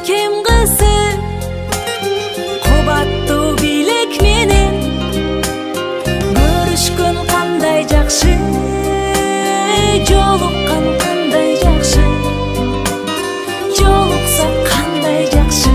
Эйкем кызы кубаттуу билек менен көрүшкөн кандай жакшы, жолуккан кандай жакшы, жолуксак кандай жакшы.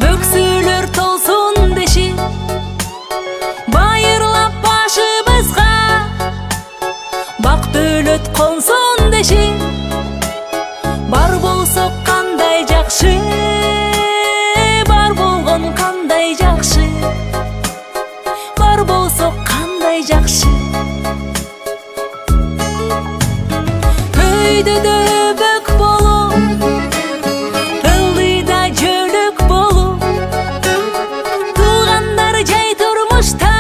Бөксөлөр толсун деши, байырлап башыбызга бак дөлөт консун деши. Бар болсок кандай жакшы, бар болгон кандай жакшы, бар болсок кандай жакшы. Өйдөдө бөк болуп, ылдыйда жөлөк болуп, туугандар жай турмушта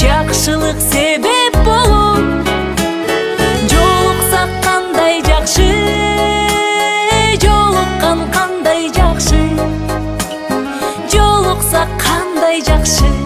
жакшылык себеп болуп. Жолуксак кандай жакшы, жолуккан кандай жакшы, жолуксак кандай жакшы.